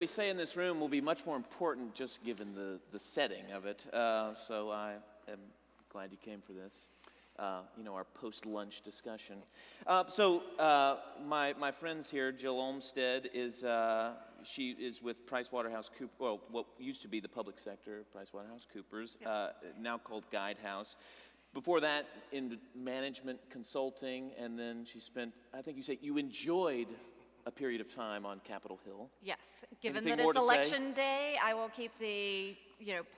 we say in this room will be much more important just given the setting of it. So I am glad you came for this. Our post-lunch discussion. My friends here, Jill Olmstead, she is with PricewaterhouseCoopers, well, what used to be the public sector, PricewaterhouseCoopers, now called Guidehouse. Before that, in management consulting, and then she spent, I think you say, you enjoyed a period of time on Capitol Hill. Yes, given Anything that more it's to say? election day, I will keep the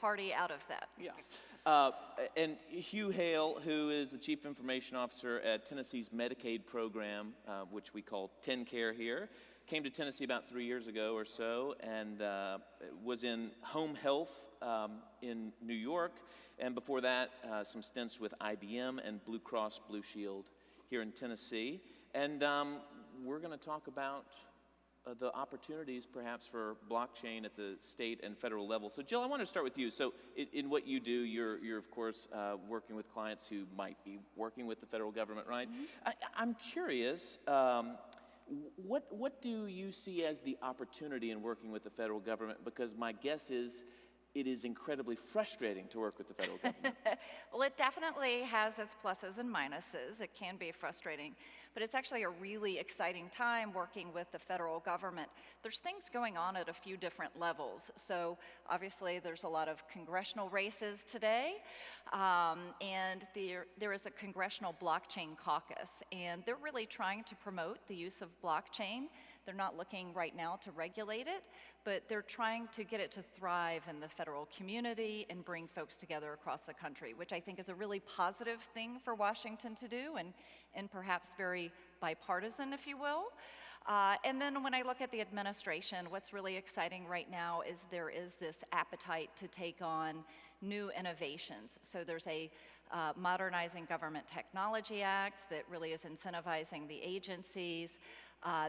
party out of that. Yeah. And Hugh Hale, who is the Chief Information Officer at Tennessee's Medicaid program, which we call TennCare here, came to Tennessee about 3 years ago or so, and was in home health in New York, and before that, some stints with IBM and Blue Cross Blue Shield here in Tennessee. And we're going to talk about the opportunities perhaps for blockchain at the state and federal level. So Jill, I want to start with you. So in what you do, you're of course working with clients who might be working with the federal government, right? Mm-hmm. I'm curious, what do you see as the opportunity in working with the federal government? Because my guess is it is incredibly frustrating to work with the federal government. Well, it definitely has its pluses and minuses. It can be frustrating, but it's actually a really exciting time working with the federal government. There's things going on at a few different levels. So obviously there's a lot of congressional races today, and there is a congressional blockchain caucus, and they're really trying to promote the use of blockchain. They're not looking right now to regulate it, but they're trying to get it to thrive in the federal community and bring folks together across the country, which I think is a really positive thing for Washington to do, and perhaps very bipartisan, if you will. And then when I look at the administration, what's really exciting right now is there is this appetite to take on new innovations. So there's a Modernizing Government Technology Act that really is incentivizing the agencies.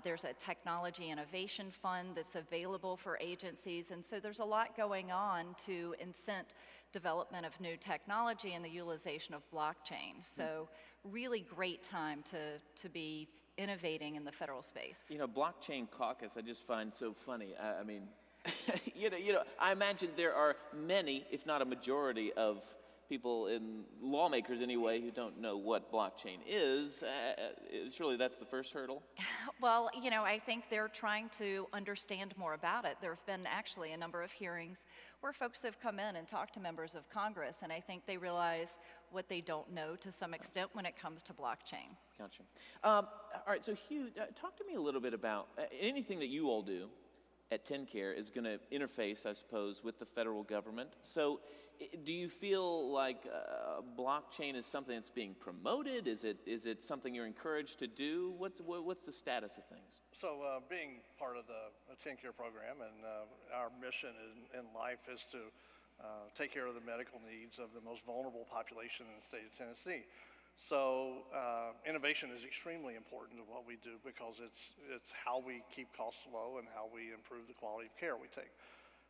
There's a technology innovation fund that's available for agencies, and so there's a lot going on to incent development of new technology and the utilization of blockchain. So really great time to be innovating in the federal space. Blockchain caucus I just find so funny. I mean, I imagine there are many, if not a majority, of people, in lawmakers anyway, who don't know what blockchain is. Surely that's the first hurdle? Well, I think they're trying to understand more about it. There have been actually a number of hearings where folks have come in and talked to members of Congress, and I think they realize what they don't know to some extent when it comes to blockchain. Gotcha. All right, so Hugh, talk to me a little bit about anything that you all do at TennCare is going to interface, I suppose, with the federal government. So do you feel like blockchain is something that's being promoted? Is it something you're encouraged to do? What's the status of things? So being part of the TennCare program, and our mission in life is to take care of the medical needs of the most vulnerable population in the state of Tennessee. So innovation is extremely important to what we do, because it's how we keep costs low and how we improve the quality of care we take.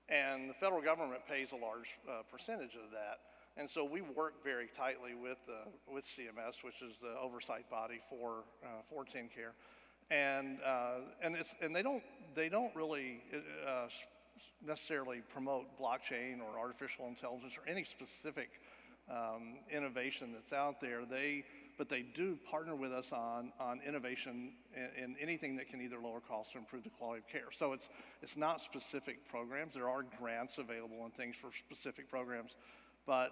And the federal government pays a large percentage of that. And so we work very tightly with CMS, which is the oversight body for TennCare. And they don't really necessarily promote blockchain or artificial intelligence or any specific innovation that's out there. But they do partner with us on innovation in anything that can either lower costs or improve the quality of care. So it's not specific programs. There are grants available and things for specific programs, but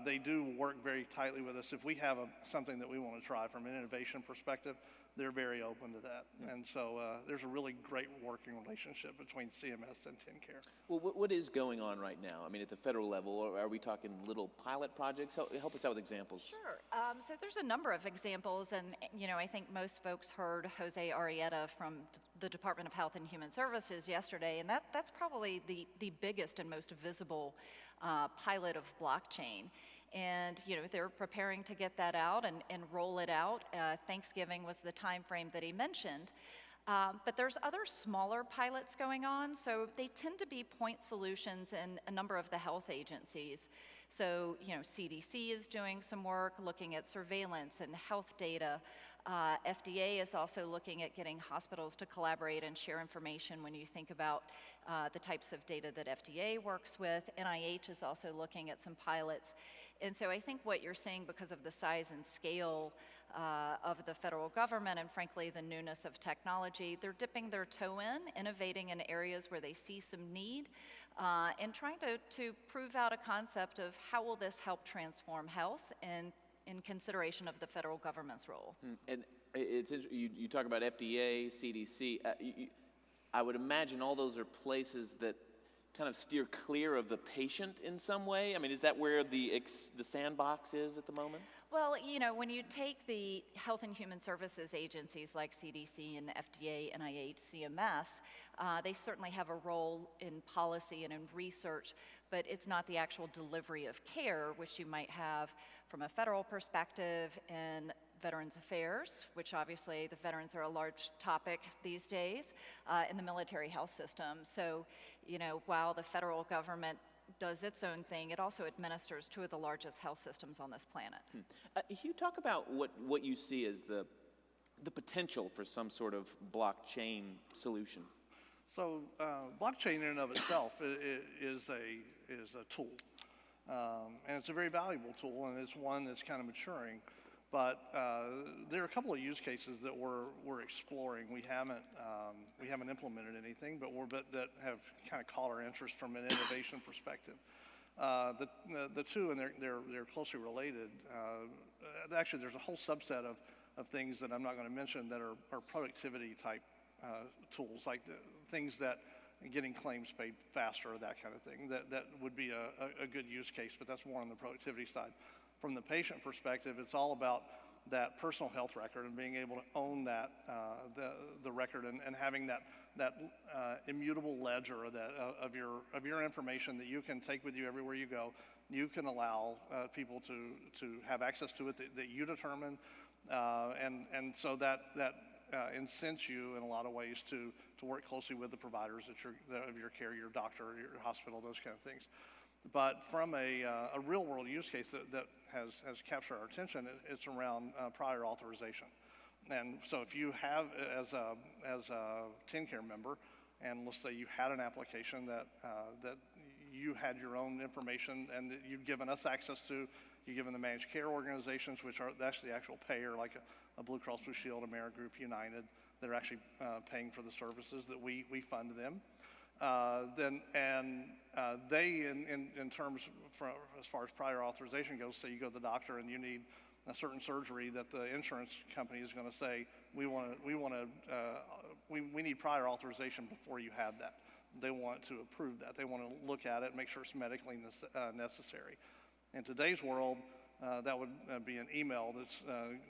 they do work very tightly with us. If we have something that we want to try from an innovation perspective, they're very open to that. And so there's a really great working relationship between CMS and TennCare. Well, what is going on right now? I mean, at the federal level, or are we talking little pilot projects? Help us out with examples. Sure. So there's a number of examples, and I think most folks heard Jose Arrieta from the Department of Health and Human Services yesterday, and that's probably the biggest and most visible pilot of blockchain. And they're preparing to get that out and roll it out. Thanksgiving was the time frame that he mentioned. But there's other smaller pilots going on, so they tend to be point solutions in a number of the health agencies. So, CDC is doing some work looking at surveillance and health data. FDA is also looking at getting hospitals to collaborate and share information when you think about the types of data that FDA works with. NIH is also looking at some pilots. And so I think what you're seeing, because of the size and scale of the federal government and frankly the newness of technology, they're dipping their toe in, innovating in areas where they see some need, and trying to prove out a concept of how will this help transform health in consideration of the federal government's role. And you talk about FDA, CDC. I would imagine all those are places that kind of steer clear of the patient in some way. I mean, is that where the sandbox is at the moment? Well, when you take the Health and Human Services agencies like CDC and FDA, NIH, CMS, they certainly have a role in policy and in research, but it's not the actual delivery of care, which you might have from a federal perspective in Veterans Affairs, which obviously the veterans are a large topic these days, in the military health system. So, while the federal government does its own thing, it also administers two of the largest health systems on this planet. You talk about what you see as the potential for some sort of blockchain solution. So blockchain in and of itself is a tool, and it's a very valuable tool, and it's one that's kind of maturing. But there are a couple of use cases that we're exploring. We haven't implemented anything, but that have kind of caught our interest from an innovation perspective. The two, and they're closely related. Actually, there's a whole subset of things that I'm not going to mention that are productivity type tools, like things that getting claims paid faster, that kind of thing. That would be a good use case, but that's more on the productivity side. From the patient perspective, it's all about that personal health record and being able to own that the record and having that immutable ledger of your information that you can take with you everywhere you go. You can allow people to have access to it that you determine, and so that incents you in a lot of ways to work closely with the providers of your care, your doctor, your hospital, those kind of things. But from a real world use case that has captured our attention, it's around prior authorization. And so if you have, as a TennCare member, and let's say you had an application that you had your own information and that you've given us access to, you've given the managed care organizations, which are actually the actual payer, like a Blue Cross Blue Shield, Amerigroup, United, that are actually paying for the services that we fund them. They, in terms as far as prior authorization goes, say you go to the doctor and you need a certain surgery that the insurance company is going to say, we need prior authorization before you have that. They want to approve that. They want to look at it, make sure it's medically necessary. In today's world, that would be an email that's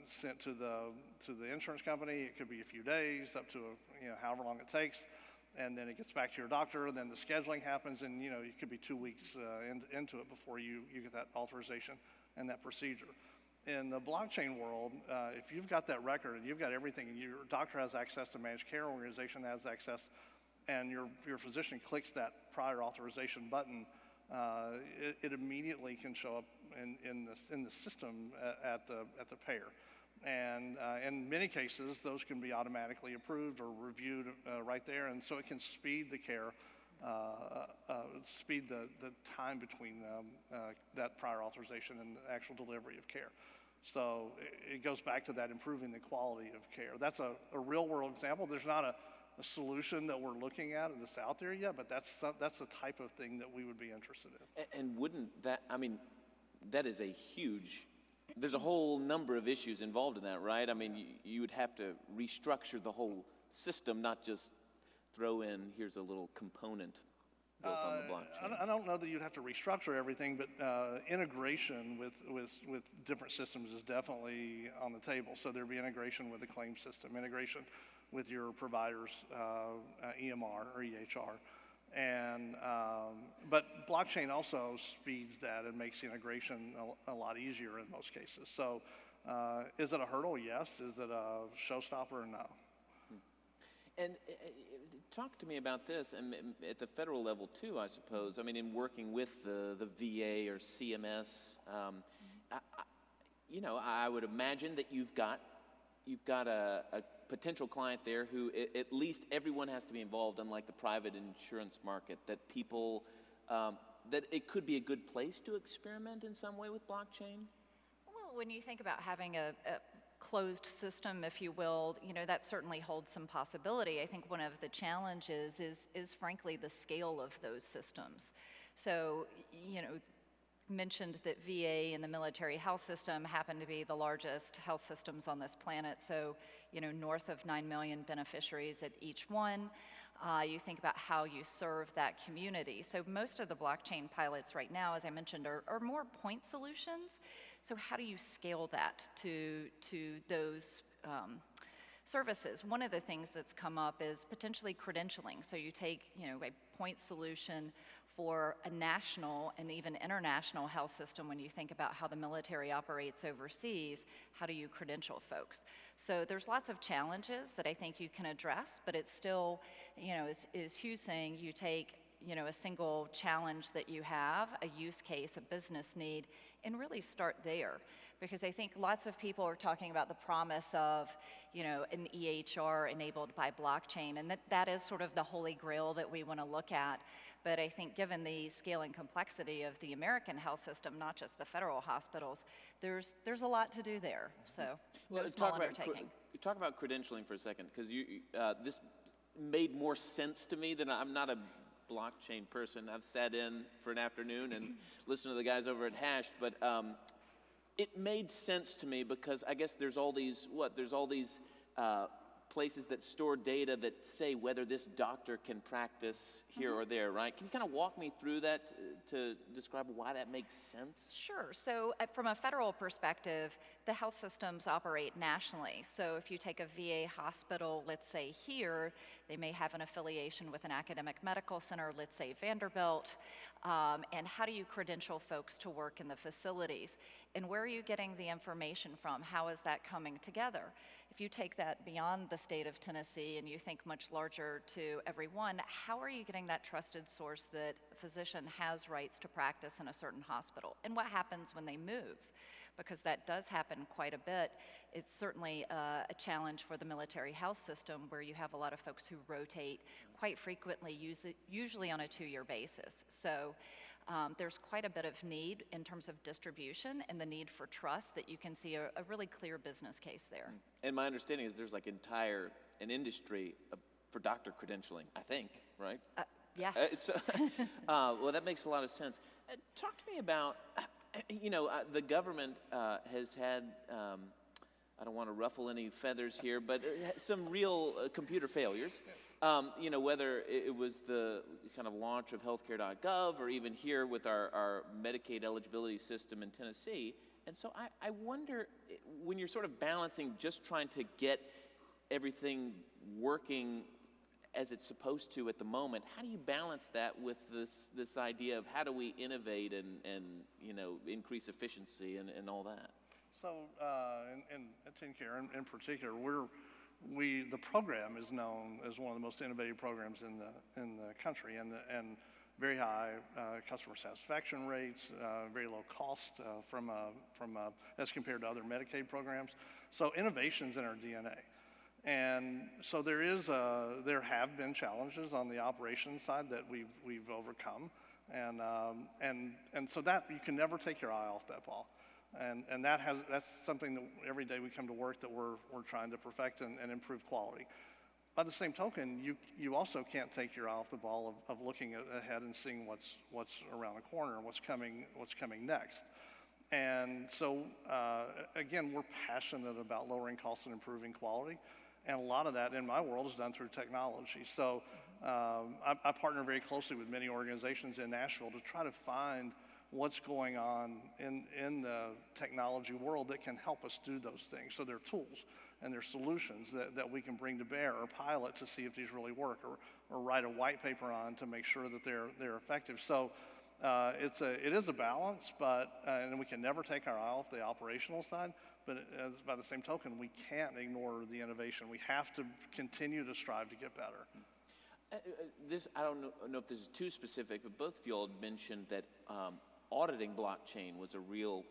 sent to the insurance company. It could be a few days, up to however long it takes. And then it gets back to your doctor, and then the scheduling happens, and it could be 2 weeks into it before you get that authorization and that procedure. In the blockchain world, if you've got that record and you've got everything, and your doctor has access, the managed care organization has access, and your physician clicks that prior authorization button, it immediately can show up in the system at the payer. And in many cases, those can be automatically approved or reviewed right there, and so it can speed the care, speed the time between that prior authorization and the actual delivery of care. So it goes back to that improving the quality of care. That's a real world example. There's not a solution that we're looking at that's out there yet, but that's the type of thing that we would be interested in. And wouldn't that, that is a huge, there's a whole number of issues involved in that, right? I mean, you would have to restructure the whole system, not just throw in, here's a little component built on the blockchain. I don't know that you'd have to restructure everything, but integration with different systems is definitely on the table. So there'd be integration with the claim system, integration with your provider's EMR or EHR. And but blockchain also speeds that and makes the integration a lot easier in most cases. So is it a hurdle? Yes. Is it a showstopper? No. And talk to me about this, and at the federal level too, I suppose. I mean, in working with the VA or CMS, I would imagine that you've got a potential client there who at least everyone has to be involved, unlike the private insurance market. That people that it could be a good place to experiment in some way with blockchain. Well, when you think about having a closed system, if you will, that certainly holds some possibility. I think one of the challenges is frankly the scale of those systems. So, mentioned that VA and the military health system happen to be the largest health systems on this planet. So, north of 9 million beneficiaries at each one. You think about how you serve that community. So most of the blockchain pilots right now, as I mentioned, are more point solutions. So how do you scale that to those services? One of the things that's come up is potentially credentialing. So you take, a point solution for a national and even international health system. When you think about how the military operates overseas, how do you credential folks? So there's lots of challenges that I think you can address, but it's still, as Hugh's saying, you take, a single challenge that you have, a use case, a business need, and really start there. Because I think lots of people are talking about the promise of, an EHR enabled by blockchain, and that is sort of the holy grail that we want to look at. But I think given the scale and complexity of the American health system, not just the federal hospitals, there's a lot to do there. So no small undertaking. Talk about credentialing for a second, because this made more sense to me than I'm not a blockchain person. I've sat in for an afternoon and listened to the guys over at Hashed, but it made sense to me because I guess there's all these places that store data that say whether this doctor can practice here or there, right? Can you kind of walk me through that to describe why that makes sense? Sure. So from a federal perspective, the health systems operate nationally. So if you take a VA hospital, let's say here, they may have an affiliation with an academic medical center, let's say Vanderbilt, and how do you credential folks to work in the facilities? And where are you getting the information from? How is that coming together? If you take that beyond the state of Tennessee and you think much larger to everyone, how are you getting that trusted source that a physician has rights to practice in a certain hospital? And what happens when they move? Because that does happen quite a bit. It's certainly a challenge for the military health system where you have a lot of folks who rotate quite frequently, usually on a 2-year basis. So there's quite a bit of need in terms of distribution and the need for trust that you can see a really clear business case there. And my understanding is there's like an industry for doctor credentialing, I think, right? Yes. Well, that makes a lot of sense. Talk to me about, the government has had, I don't want to ruffle any feathers here, but some real computer failures. Whether it was the kind of launch of healthcare.gov or even here with our Medicaid eligibility system in Tennessee. And so I wonder, when you're sort of balancing just trying to get everything working as it's supposed to at the moment, how do you balance that with this idea of how do we innovate and increase efficiency and all that? So at TennCare in particular, the program is known as one of the most innovative programs in the country, and very high customer satisfaction rates, very low cost as compared to other Medicaid programs. So innovation's in our DNA. And so there have been challenges on the operations side that we've overcome, and so that you can never take your eye off that ball, and that's something that every day we come to work that we're trying to perfect and improve quality. By the same token, you also can't take your eye off the ball of looking ahead and seeing what's around the corner and what's coming next. And so again, we're passionate about lowering costs and improving quality. And a lot of that in my world is done through technology. So I partner very closely with many organizations in Nashville to try to find what's going on in the technology world that can help us do those things. So there are tools and there are solutions that we can bring to bear or pilot to see if these really work, or write a white paper on to make sure that they're effective. So it is a balance, but and we can never take our eye off the operational side. But by the same token, we can't ignore the innovation. We have to continue to strive to get better. This, I don't know if this is too specific, but both of you all had mentioned that auditing blockchain was a real,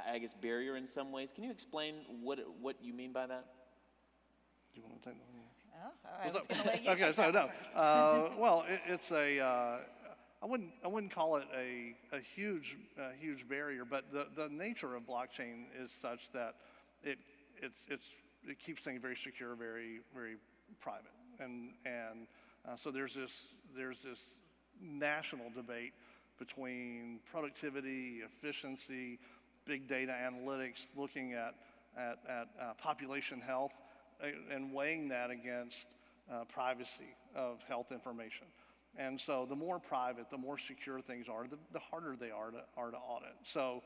I guess, barrier in some ways. Can you explain what you mean by that? Do you want to take that one? Oh, I was going to let you Okay, take so that no. one first. Well, it's a. I wouldn't call it a huge barrier, but the nature of blockchain is such that it keeps things very secure, very private, and so there's this national debate between productivity, efficiency, big data analytics, looking at population health, and weighing that against privacy of health information. And so the more private, the more secure things are, the harder they are to audit. So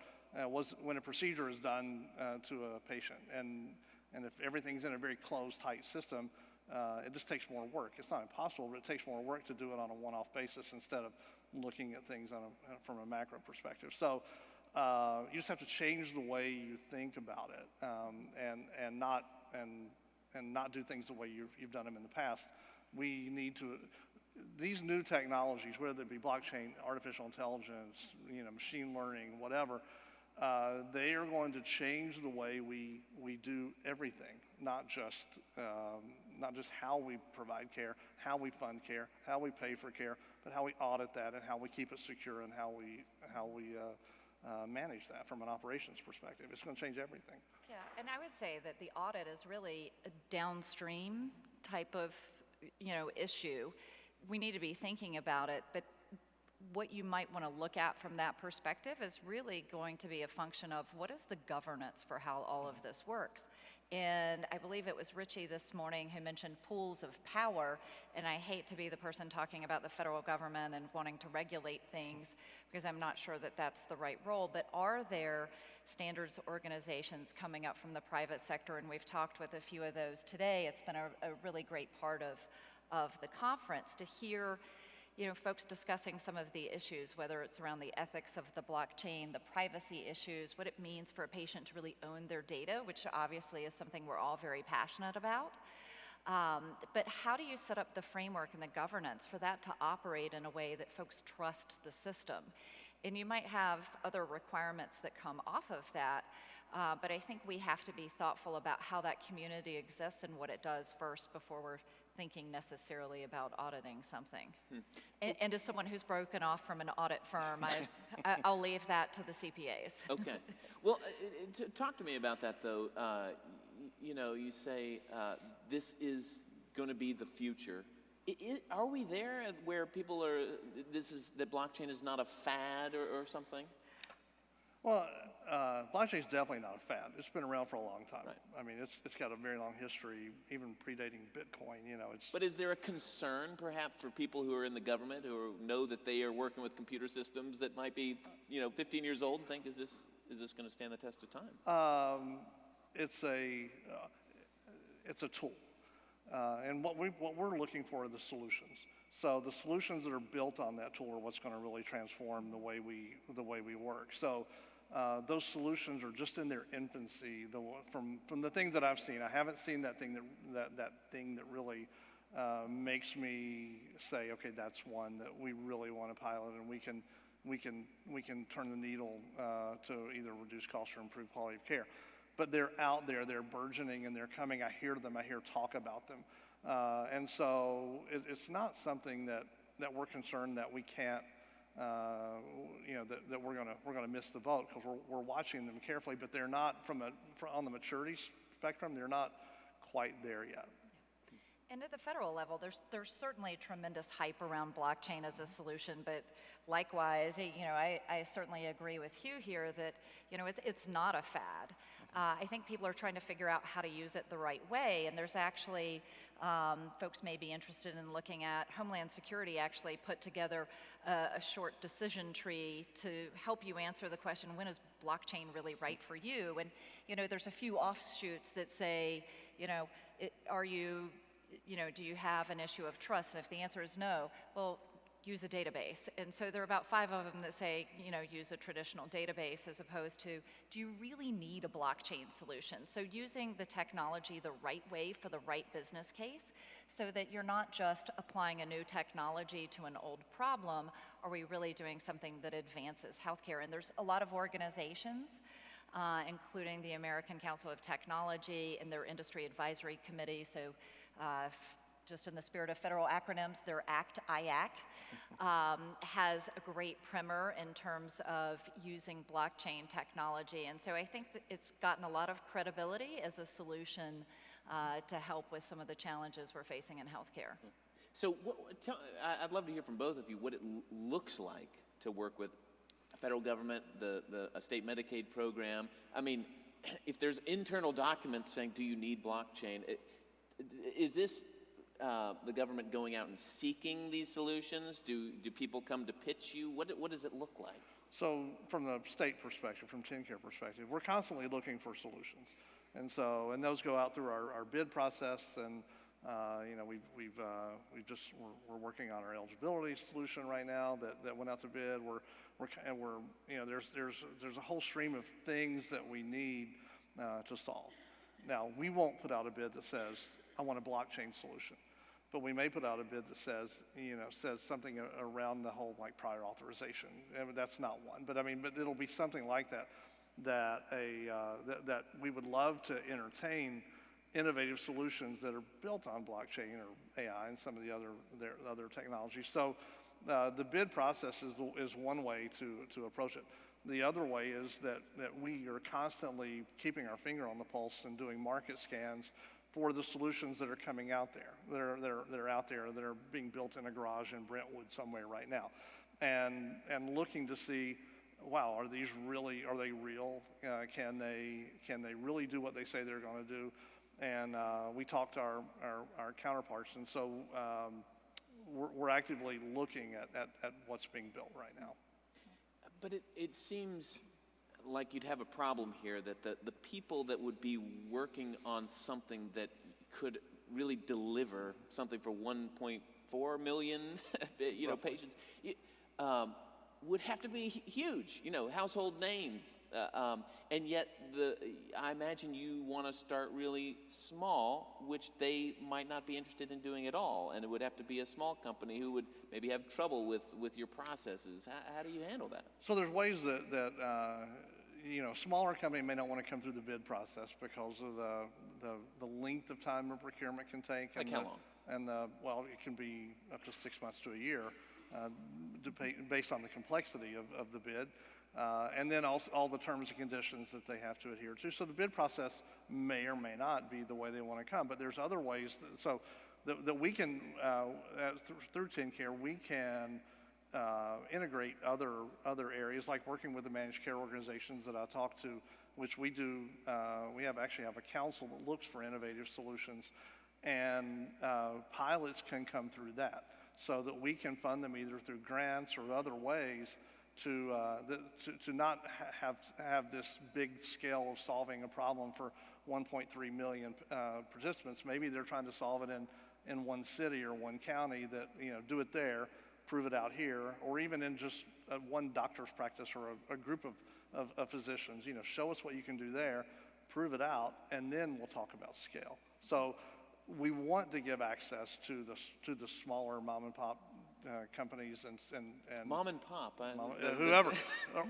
when a procedure is done to a patient, and if everything's in a very closed, tight system, it just takes more work. It's not impossible, but it takes more work to do it on a one-off basis instead of looking at things from a macro perspective. So you just have to change the way you think about it, and not do things the way you've done them in the past. We need to. These new technologies, whether it be blockchain, artificial intelligence, machine learning, whatever, they are going to change the way we do everything, not just how we provide care, how we fund care, how we pay for care, but how we audit that and how we keep it secure and how we manage that from an operations perspective. It's going to change everything. Yeah, and I would say that the audit is really a downstream type of, issue. We need to be thinking about it, but what you might want to look at from that perspective is really going to be a function of what is the governance for how all of this works. And I believe it was Richie this morning who mentioned pools of power, and I hate to be the person talking about the federal government and wanting to regulate things because I'm not sure that that's the right role, but are there standards organizations coming up from the private sector? And we've talked with a few of those today. It's been a really great part of the conference to hear folks discussing some of the issues, whether it's around the ethics of the blockchain, the privacy issues, what it means for a patient to really own their data, which obviously is something we're all very passionate about. But how do you set up the framework and the governance for that to operate in a way that folks trust the system? And you might have other requirements that come off of that, but I think we have to be thoughtful about how that community exists and what it does first before we're thinking necessarily about auditing something. And as someone who's broken off from an audit firm, I'll leave that to the CPAs. Okay. Well, talk to me about that, though. You say this is going to be the future. Are we there where people are, that blockchain is not a fad or something? Well, blockchain is definitely not a fad. It's been around for a long time. Right. I mean, it's got a very long history, even predating Bitcoin. But is there a concern, perhaps, for people who are in the government who know that they are working with computer systems that might be, 15 years old, and think, is this going to stand the test of time? It's a tool, and what we're looking for are the solutions. So the solutions that are built on that tool are what's going to really transform the way we work. So those solutions are just in their infancy. From the things that I've seen, I haven't seen that thing that really makes me say, okay, that's one that we really want to pilot, and we can turn the needle to either reduce costs or improve quality of care. But they're out there, they're burgeoning, and they're coming. I hear talk about them. And so it's not something that we're concerned that we can't, that we're gonna miss the boat, because we're watching them carefully. But they're not on the maturity spectrum. They're not quite there yet. And at the federal level, there's certainly tremendous hype around blockchain as a solution, but likewise, I certainly agree with Hugh here that it's not a fad. I think people are trying to figure out how to use it the right way, and there's actually folks may be interested in looking at Homeland Security actually put together a short decision tree to help you answer the question, when is blockchain really right for you? And there's a few offshoots that say, do you have an issue of trust? And if the answer is no, well, use a database. And so there are about 5 of them that say, use a traditional database as opposed to, do you really need a blockchain solution? So using the technology the right way for the right business case so that you're not just applying a new technology to an old problem. Are we really doing something that advances healthcare? And there's a lot of organizations, including the American Council of Technology and their Industry Advisory Committee. So just in the spirit of federal acronyms, their ACT-IAC has a great primer in terms of using blockchain technology. And so I think that it's gotten a lot of credibility as a solution to help with some of the challenges we're facing in healthcare. So I'd love to hear from both of you what it looks like to work with a federal government, a state Medicaid program. I mean, if there's internal documents saying, do you need blockchain, is this the government going out and seeking these solutions? Do people come to pitch you? What does it look like? So from the state perspective, from TennCare perspective, we're constantly looking for solutions. And those go out through our bid process, and we're working on our eligibility solution right now that went out to bid. There's a whole stream of things that we need to solve. Now, we won't put out a bid that says, I want a blockchain solution. But we may put out a bid that says something around the whole like prior authorization. And that's not one, but it'll be something like that we would love to entertain innovative solutions that are built on blockchain or AI and some of the other technologies. So the bid process is one way to approach it. The other way is that we are constantly keeping our finger on the pulse and doing market scans for the solutions that are coming out there, that are out there, that are being built in a garage in Brentwood somewhere right now, and looking to see, wow, are they real? Can they really do what they say they're going to do? And we talked to our counterparts, and so we're actively looking at what's being built right now. But it seems like you'd have a problem here, that the people that would be working on something that could really deliver something for 1.4 million patients would have to be huge, household names. And yet I imagine you want to start really small, which they might not be interested in doing at all. And it would have to be a small company who would maybe have trouble with your processes. How do you handle that? So there's ways that smaller company may not want to come through the bid process because of the length of time a procurement can take. Like how long? And it can be up to 6 months to a year, based on the complexity of the bid. And then also all the terms and conditions that they have to adhere to. So the bid process may or may not be the way they want to come, but there's other ways that we can, through TennCare, we can integrate other areas, like working with the managed care organizations that I talked to, which we do. We actually have a council that looks for innovative solutions, and pilots can come through that, so that we can fund them either through grants or other ways to not have this big scale of solving a problem for 1.3 million participants. Maybe they're trying to solve it in one city or one county, that do it there, prove it out here, or even in just one doctor's practice or a group of physicians. Show us what you can do there, prove it out, and then we'll talk about scale. So we want to give access to the smaller mom and pop companies and Mom and pop, whoever,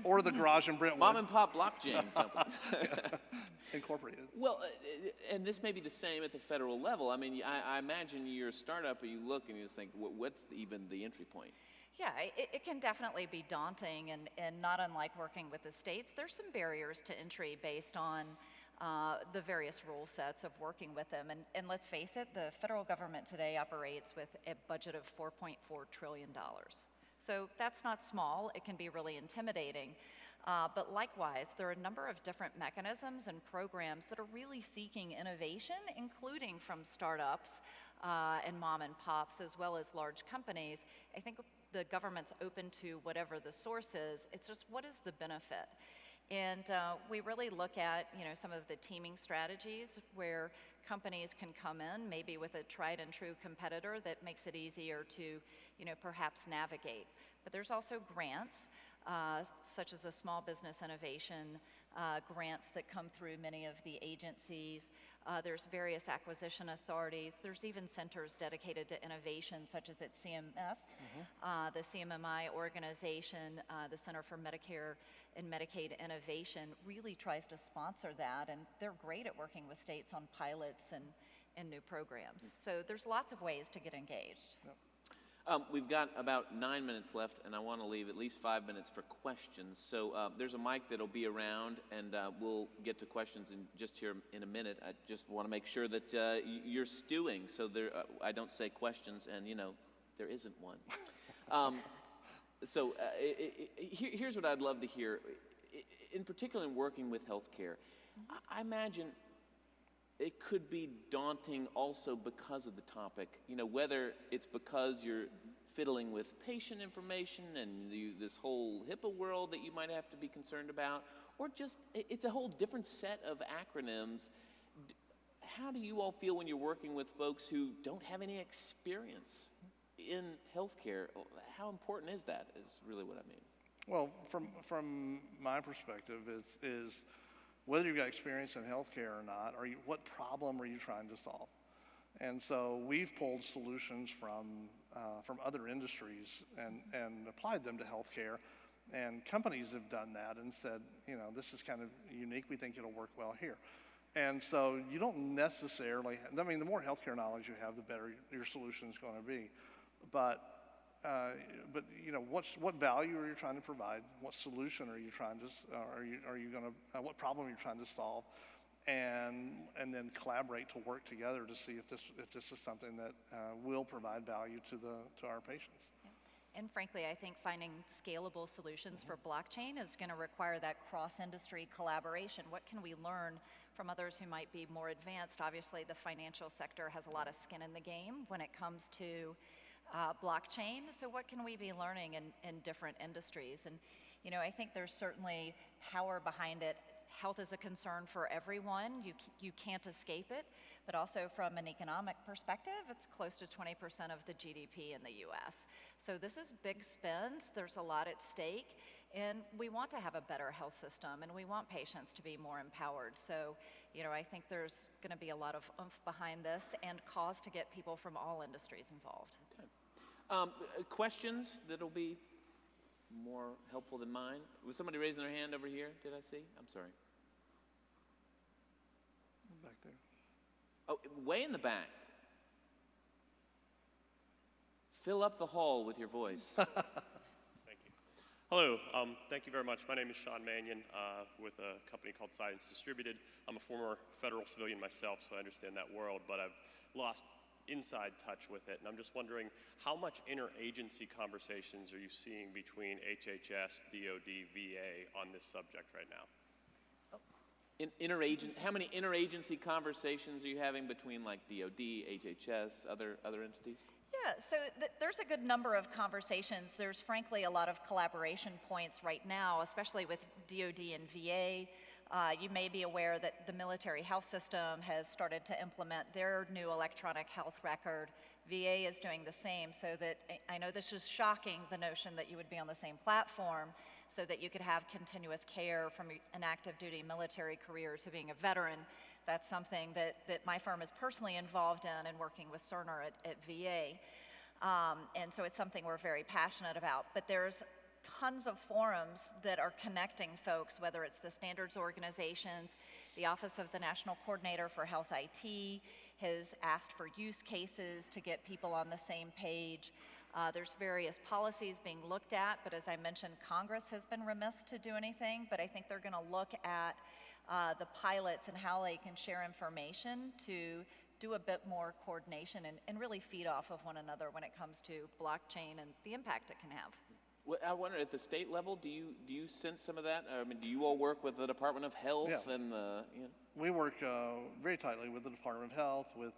or the garage in Brentwood. Mom and pop blockchain company. Incorporated. Well, and this may be the same at the federal level. I mean, I imagine you're a startup, and you look and you just think, what's even the entry point? Yeah, it can definitely be daunting, and not unlike working with the states, there's some barriers to entry based on the various rule sets of working with them. And let's face it, the federal government today operates with a budget of $4.4 trillion. So that's not small. It can be really intimidating. But likewise, there are a number of different mechanisms and programs that are really seeking innovation, including from startups and mom and pops, as well as large companies. I think the government's open to whatever the source is. It's just, what is the benefit? And we really look at, some of the teaming strategies where companies can come in, maybe with a tried and true competitor that makes it easier to, perhaps navigate. But there's also grants, such as the Small Business Innovation grants that come through many of the agencies. There's various acquisition authorities. There's even centers dedicated to innovation, such as at CMS, the CMMI organization, the Center for Medicare and Medicaid Innovation really tries to sponsor that, and they're great at working with states on pilots and new programs. So there's lots of ways to get engaged. We've got about 9 minutes left, and I want to leave at least 5 minutes for questions. So there's a mic that'll be around, and we'll get to questions just here in a minute. I just want to make sure that you're stewing, so I don't say questions, and there isn't one. Here's what I'd love to hear. In particular, in working with healthcare, I imagine it could be daunting also because of the topic, whether it's because you're fiddling with patient information and this whole HIPAA world that you might have to be concerned about, or just it's a whole different set of acronyms. How do you all feel when you're working with folks who don't have any experience in healthcare? How important is that, is really what I mean. Well, from my perspective, is whether you've got experience in healthcare or not, what problem are you trying to solve? And so we've pulled solutions from other industries and applied them to healthcare. And companies have done that and said, this is kind of unique. We think it'll work well here. And so you don't necessarily, the more healthcare knowledge you have, the better your solution is going to be. But what value are you trying to provide? What solution are you trying to? What problem are you trying to solve? And then collaborate to work together to see if this is something that will provide value to our patients. And frankly, I think finding scalable solutions for blockchain is going to require that cross-industry collaboration. What can we learn from others who might be more advanced? Obviously, the financial sector has a lot of skin in the game when it comes to blockchain. So what can we be learning in different industries? And, I think there's certainly power behind it. Health is a concern for everyone. You can't escape it. But also from an economic perspective, it's close to 20% of the GDP in the US. So this is big spend. There's a lot at stake. And we want to have a better health system, and we want patients to be more empowered. So, I think there's going to be a lot of oomph behind this and cause to get people from all industries involved. Okay. Questions that'll be more helpful than mine? Was somebody raising their hand over here? Did I see? I'm sorry. Back there. Oh, way in the back. Fill up the hall with your voice. Thank you. Hello, thank you very much. My name is Sean Mannion with a company called Science Distributed. I'm a former federal civilian myself, so I understand that world, but I've lost inside touch with it, and I'm just wondering how much interagency conversations are you seeing between HHS, DOD, VA on this subject right now? How many interagency conversations are you having between like DOD, HHS, other entities? Yeah, so there's a good number of conversations. There's frankly a lot of collaboration points right now, especially with DOD and VA. You may be aware that the military health system has started to implement their new electronic health record. VA is doing the same, so that I know this is shocking, the notion that you would be on the same platform so that you could have continuous care from an active duty military career to being a veteran. That's something that my firm is personally involved in and working with Cerner at VA. And so it's something we're very passionate about. But there's tons of forums that are connecting folks, whether it's the standards organizations, the Office of the National Coordinator for Health IT has asked for use cases to get people on the same page. There's various policies being looked at, but as I mentioned, Congress has been remiss to do anything, but I think they're going to look at the pilots and how they can share information to do a bit more coordination and really feed off of one another when it comes to blockchain and the impact it can have. Well, I wonder, at the state level, do you sense some of that? I mean, do you all work with the Department of Health? Yeah. And we work very tightly with the Department of Health, with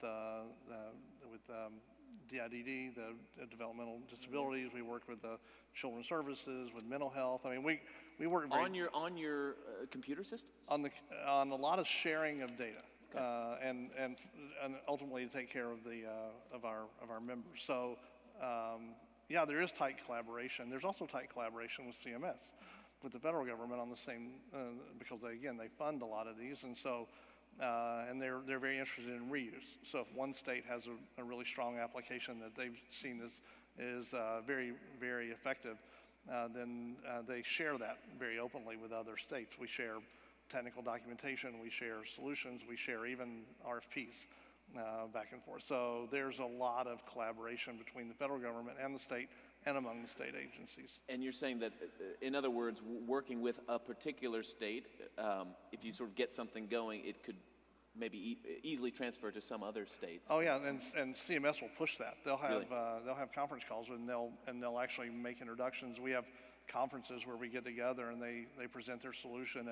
DIDD, the developmental disabilities. We work with the children's services, with mental health. I mean, we work very On your computer system? on a lot of sharing of data, and ultimately to take care of the of our members. So yeah, there is tight collaboration. There's also tight collaboration with CMS, with the federal government on the same because they fund a lot of these, and so and they're very interested in reuse. So if one state has a really strong application that they've seen is very, very effective, then they share that very openly with other states. We share technical documentation, we share solutions, we share even RFPs back and forth. So there's a lot of collaboration between the federal government and the state and among the state agencies. And you're saying that, in other words, working with a particular state, if you sort of get something going, it could maybe easily transfer to some other states. Oh yeah, and CMS will push that. They'll have Really? they'll have conference calls and they'll actually make introductions. We have conferences where we get together and they present their solution,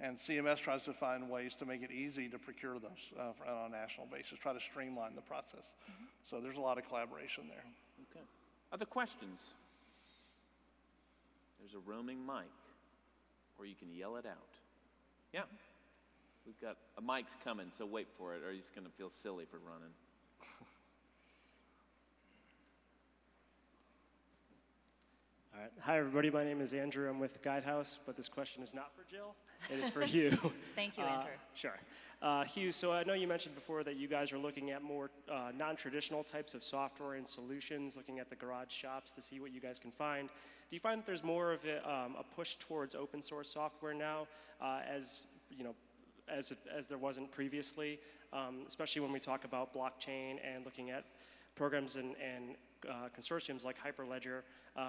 and CMS tries to find ways to make it easy to procure those on a national basis, try to streamline the process. So there's a lot of collaboration there. Okay. Other questions? There's a roaming mic, or you can yell it out. Yeah. We've got a mic's coming, so wait for it, or you're just going to feel silly for running. All right. Hi, everybody. My name is Andrew. I'm with Guidehouse, but this question is not for Jill. It is for you. Thank you, Andrew. Sure. Hugh, so I know you mentioned before that you guys are looking at more non-traditional types of software and solutions, looking at the garage shops to see what you guys can find. Do you find that there's more of a push towards open source software now, as you know, as there wasn't previously, especially when we talk about blockchain and looking at programs and consortiums like Hyperledger,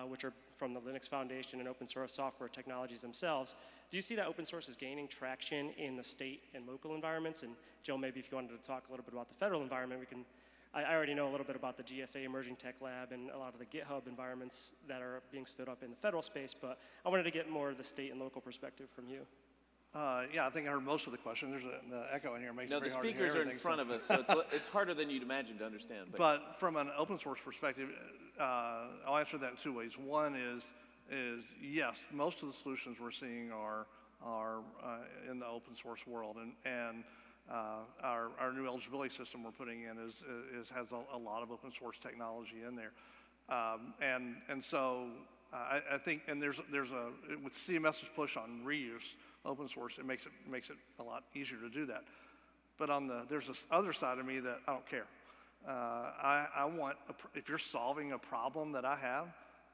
which are from the Linux Foundation and open source software technologies themselves. Do you see that open source is gaining traction in the state and local environments? And Jill, maybe if you wanted to talk a little bit about the federal environment, we can. I already know a little bit about the GSA Emerging Tech Lab and a lot of the GitHub environments that are being stood up in the federal space, but I wanted to get more of the state and local perspective from you. Yeah, I think I heard most of the question. There's the echo in here makes No, it very the hard to hear speakers are in everything, front so. of us, so it's harder than you'd imagine to understand. But from an open source perspective, I'll answer that in two ways. One is yes, most of the solutions we're seeing are in the open source world, and our new eligibility system we're putting in has a lot of open source technology in there, and so I think, and there's with CMS's push on reuse open source, it makes it a lot easier to do that. But there's this other side of me that I don't care. I want, if you're solving a problem that I have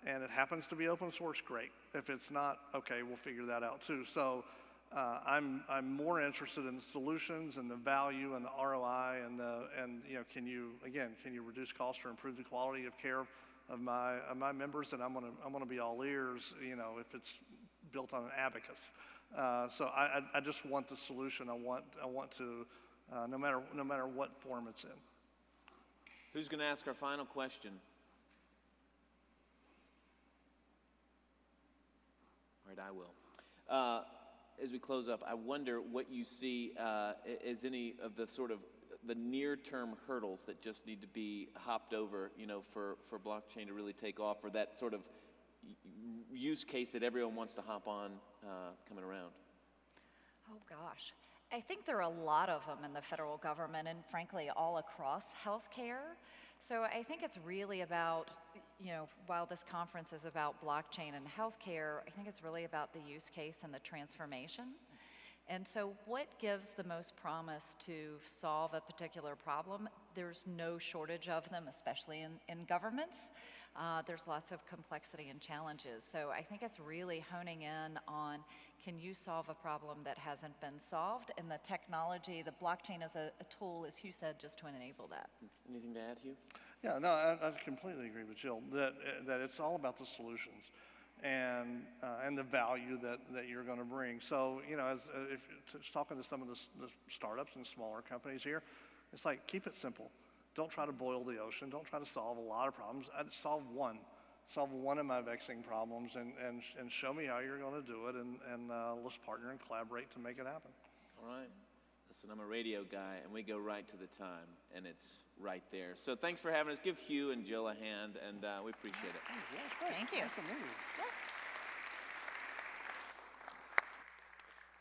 and it happens to be open source, great. If it's not, okay, we'll figure that out too. So I'm more interested in the solutions and the value and the ROI and you know, can you reduce costs or improve the quality of care of my members? And I'm gonna be all ears, you know, if it's built on an abacus. So I just want the solution. I want to no matter what form it's in. Who's going to ask our final question? All right, I will. As we close up, I wonder what you see as any of the sort of the near-term hurdles that just need to be hopped over, you know, for blockchain to really take off, or that sort of use case that everyone wants to hop on coming around. Oh gosh. I think there are a lot of them in the federal government and frankly all across healthcare. So I think it's really about, you know, while this conference is about blockchain and healthcare, I think it's really about the use case and the transformation. And so what gives the most promise to solve a particular problem? There's no shortage of them, especially in governments. There's lots of complexity and challenges. So I think it's really honing in on, can you solve a problem that hasn't been solved? And the technology, the blockchain is a tool, as Hugh said, just to enable that. Anything to add, Hugh? Yeah, no, I completely agree with Jill that it's all about the solutions and the value that you're going to bring. So, you know, if talking to some of the startups and smaller companies here, it's like, keep it simple. Don't try to boil the ocean. Don't try to solve a lot of problems. Solve one of my vexing problems and show me how you're going to do it, and let's partner and collaborate to make it happen. All right. Listen, I'm a radio guy, and we go right to the time, and it's right there. So thanks for having us. Give Hugh and Jill a hand, and we appreciate it. Thank you. Nice to meet you.